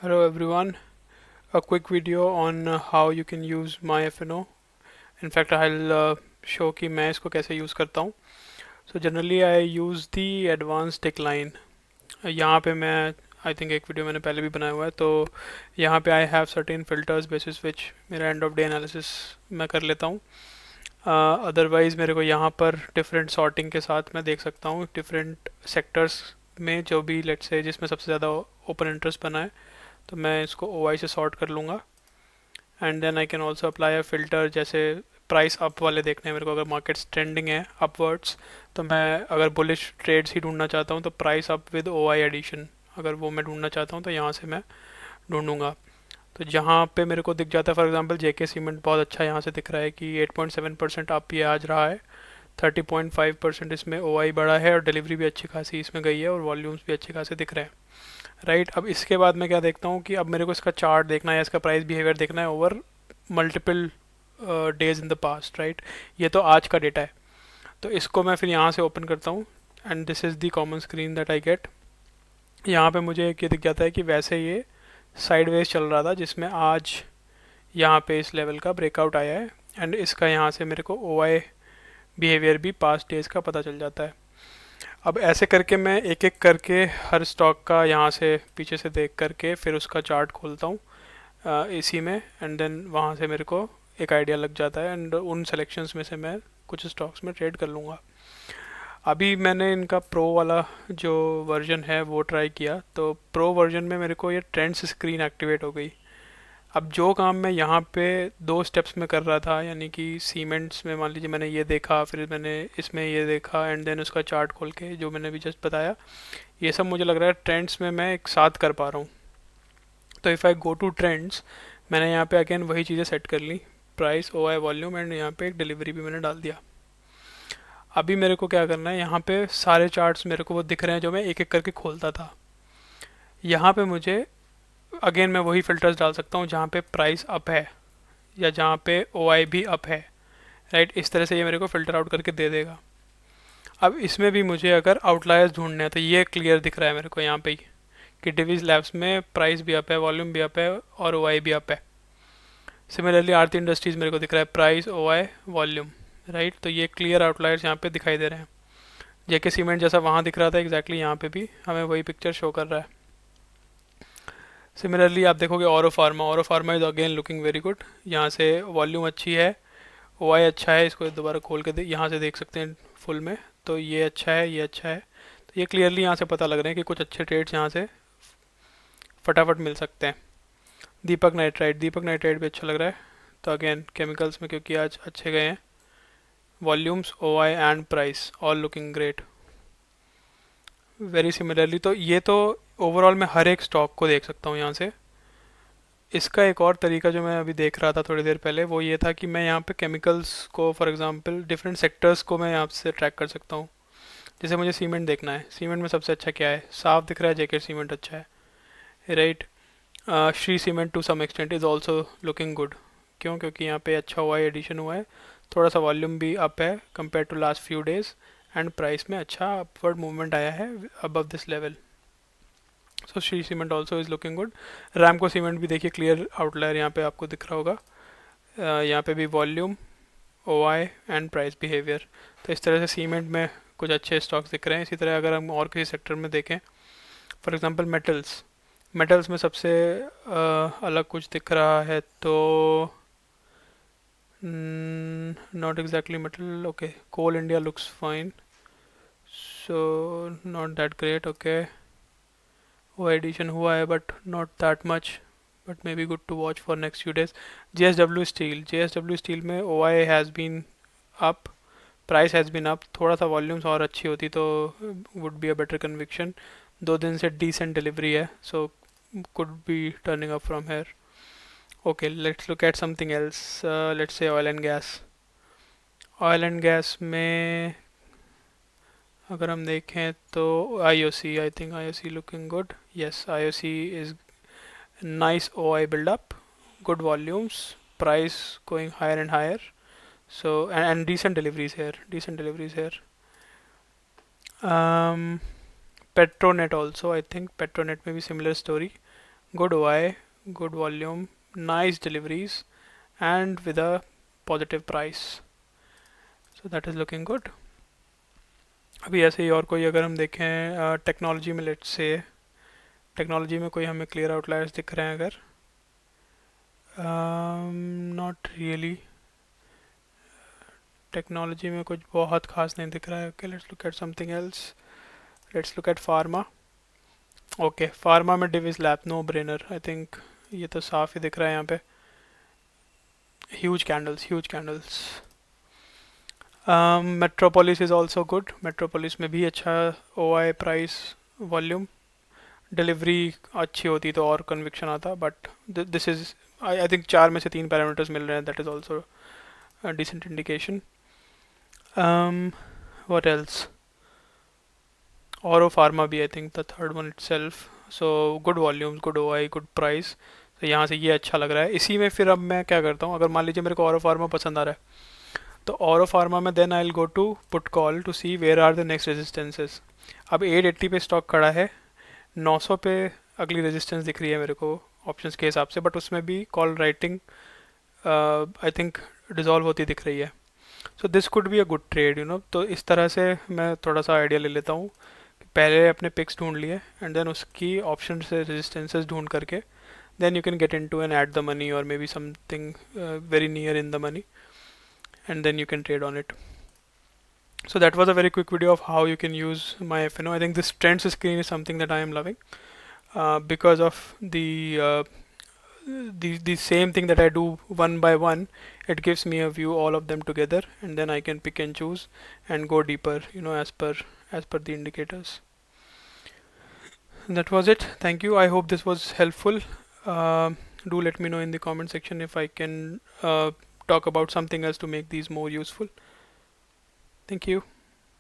Hello everyone, a quick video on how you can use MyFNO. In fact, I'll show कि मैं इसको कैसे use करता हूँ. So generally I use the advanced decline. यहाँ पे मैं आई थिंक एक वीडियो मैंने पहले भी बनाया हुआ है, तो यहाँ पे I have certain filters basis which मेरा एंड ऑफ डे एनालिसिस मैं कर लेता हूँ. अदरवाइज़ मेरे को यहाँ पर डिफरेंट सॉर्टिंग के साथ मैं देख सकता हूँ डिफरेंट सेक्टर्स में जो भी लेट्स से जिसमें सबसे ज़्यादा ओपन इंटरेस्ट बना है, तो मैं इसको ओ से सॉर्ट कर लूँगा. And then I can also apply a filter. जैसे प्राइस अप वाले देखने हैं मेरे को, अगर मार्केट्स ट्रेंडिंग है अपवर्ड्स, तो मैं अगर बुलिश ट्रेड्स ही ढूंढना चाहता हूँ तो price up with O I addition, अगर वो मैं ढूंढना चाहता हूँ तो यहाँ से मैं ढूंढूंगा. तो जहाँ पे मेरे को दिख जाता है, फॉर एग्जांपल जेके सीमेंट बहुत अच्छा यहाँ से दिख रहा है कि 8.7% अप ये आज रहा है. 30.5% इसमें ओ आई बढ़ा है और डिलीवरी भी अच्छी खासी इसमें गई है और वॉल्यूम्स भी अच्छे खासे दिख रहे हैं. राइट, अब इसके बाद मैं क्या देखता हूँ कि अब मेरे को इसका चार्ट देखना है, इसका प्राइस बिहेवियर देखना है over multiple days in the past. Right, ये तो आज का डेटा है, तो इसको मैं फिर यहाँ से ओपन करता हूँ and this is the common screen that I get. यहाँ पे मुझे ये दिख जाता है कि वैसे ये साइडवेज चल रहा था, जिसमें आज यहाँ पे इस लेवल का ब्रेकआउट आया है एंड इसका यहाँ से मेरे को ओ आई बिहेवियर भी पास्ट डेज का पता चल जाता है. अब ऐसे करके मैं एक एक करके हर स्टॉक का यहाँ से पीछे से देख करके फिर उसका चार्ट खोलता हूँ इसी में, एंड देन वहाँ से मेरे को एक आइडिया लग जाता है एंड उन सेलेक्शंस में से मैं कुछ स्टॉक्स में ट्रेड कर लूँगा. अभी मैंने इनका प्रो वाला जो वर्जन है वो ट्राई किया, तो प्रो वर्जन में मेरे को ये ट्रेंड्स स्क्रीन एक्टिवेट हो गई. अब जो काम मैं यहाँ पे 2 स्टेप्स में कर रहा था, यानी कि सीमेंट्स में मान लीजिए मैंने ये देखा, फिर मैंने इसमें ये देखा एंड देन उसका चार्ट खोल के जो मैंने अभी जस्ट बताया, ये सब मुझे लग रहा है ट्रेंड्स में मैं एक साथ कर पा रहा हूँ. तो if I go to trends, मैंने यहाँ पे अगेन वही चीज़ें सेट कर ली, price O I volume and यहाँ पे एक डिलीवरी भी मैंने डाल दिया. अभी मेरे को क्या करना है, यहाँ पे सारे चार्ट्स मेरे को वो दिख रहे हैं जो मैं एक एक करके खोलता था. यहाँ पे मुझे अगेन मैं वही फिल्टर्स डाल सकता हूँ जहाँ पे प्राइस अप है या जहाँ पे ओ आई भी अप है. राइट, इस तरह से ये मेरे को फिल्टर आउट करके दे देगा. अब इसमें भी मुझे अगर आउटलायर्स ढूंढने हैं तो ये क्लियर दिख रहा है मेरे को यहाँ पे ही कि डिवीज लैब्स में प्राइस भी अप है, वॉल्यूम भी अप है और ओ आई भी अप है. सिमिलरली आरती इंडस्ट्रीज मेरे को दिख रहा है price O I volume. Right, तो ये क्लियर आउटलायर्स यहाँ पे दिखाई दे रहे हैं. जेके सीमेंट जैसा वहाँ दिख रहा था एग्जैक्टली यहाँ पे भी हमें वही पिक्चर शो कर रहा है. सिमिलरली आप देखोगे ओरो pharma is again looking very good. यहाँ से वॉल्यूम अच्छी है, ओ आई अच्छा है. इसको दोबारा खोल के यहाँ से देख सकते हैं फुल में, तो ये अच्छा है, ये अच्छा है. तो ये क्लियरली यहाँ से पता लग रहे हैं कि कुछ अच्छे ट्रेड्स यहाँ से फटाफट मिल सकते हैं. दीपक नाइट्राइट भी अच्छा लग रहा है. तो अगेन केमिकल्स में क्योंकि आज अच्छे गए हैं, volumes O I and price all looking great. Very similarly, तो ये तो ओवरऑल मैं हर एक स्टॉक को देख सकता हूँ यहाँ से. इसका एक और तरीका जो मैं अभी देख रहा था थोड़ी देर पहले, वो ये था कि मैं यहाँ पे केमिकल्स को फॉर एग्जांपल डिफरेंट सेक्टर्स को मैं यहाँ से ट्रैक कर सकता हूँ. जैसे मुझे सीमेंट देखना है, सीमेंट में सबसे अच्छा क्या है, साफ दिख रहा है जेके सीमेंट अच्छा है. Right, Shree cement to some extent is also looking good. क्यों? क्योंकि यहाँ पे अच्छा हुआ है, एडिशन हुआ है, थोड़ा सा वॉल्यूम भी अप है compare to last few days and price में अच्छा अपवर्ड मूवमेंट आया है above this level. So Shree cement also is looking good. Ramco cement भी देखिए क्लियर आउटलायर यहाँ पे आपको दिख रहा होगा. यहाँ पे भी volume, O I and price behaviour. तो इस तरह से सीमेंट में कुछ अच्छे स्टॉक्स दिख रहे हैं. इसी तरह अगर हम और किसी सेक्टर में देखें, फॉर एग्जांपल मेटल्स, मेटल्स में सबसे अलग कुछ दिख रहा है तो not exactly metal. Okay, Coal India looks fine, so not that great. Okay, वो एडिशन हुआ है but not that much, but may be good to watch for next few days. J S W steel में O I has been up, price has been up. थोड़ा सा volumes और अच्छी होती तो would be a better conviction. 2 दिन से decent delivery है, सो could be turning up from here. Okay, let's look at something else. Let's say oil and gas. Oil and gas में अगर हम देखें तो IOC, I think IOC looking good. Yes, IOC is nice OI build up, good volumes, price going higher and higher. So and decent deliveries here, decent deliveries here. Um, Petronet also, I think Petronet में भी similar story. good OI, good volume, nice deliveries, and with a positive price. So that is looking good. अभी ऐसे ही और कोई अगर हम देखें technology में, लेट्स से टेक्नोलॉजी में कोई हमें क्लियर आउटलायर्स दिख रहे हैं अगर, नॉट रियली, टेक्नोलॉजी में कुछ बहुत खास नहीं दिख रहा है. Okay, let's look at something else. Let's look at pharma. Okay, pharma में Divi's lab, no brainer I think. ये तो साफ ही दिख रहा है यहाँ पे. Huge candles, huge candles. Metropolis is also good. Metropolis में भी अच्छा O I, price, volume, delivery अच्छी होती तो और कन्विक्शन आता. But this is, I think 4 में से 3 पैरामीटर्स मिल रहे हैं. That is also decent indication. What else? Auro pharma भी, I think the third one itself. So good volumes, good O I, good price. तो यहाँ से ये अच्छा लग रहा है. इसी में फिर अब मैं क्या करता हूँ, अगर मान लीजिए मेरे को औरो फार्मा पसंद आ रहा है, तो औरो फार्मा में then I will go to put call to see where are the next resistances. अब 880 पे स्टॉक खड़ा है, 900 पे अगली रेजिस्टेंस दिख रही है मेरे को ऑप्शंस के हिसाब से, बट उसमें भी call writing I think dissolve होती दिख रही है. So this could be a good trade, you know. तो इस तरह से मैं थोड़ा सा आइडिया ले लेता हूँ. पहले अपने पिक्स ढूंढ लिए एंड देन उसकी ऑप्शन से रेजिस्टेंसेस ढूंढ करके then you can get into and add the money or maybe something very near in the money, and then you can trade on it. So that was a very quick video of how you can use my FNO. I think this trends screen is something that I am loving because of the same thing that I do one by one. It gives me a view all of them together, and then I can pick and choose and go deeper, you know, as per the indicators. That was it. Thank you. I hope this was helpful. Do let me know in the comment section if I can talk about something else to make these more useful. Thank you.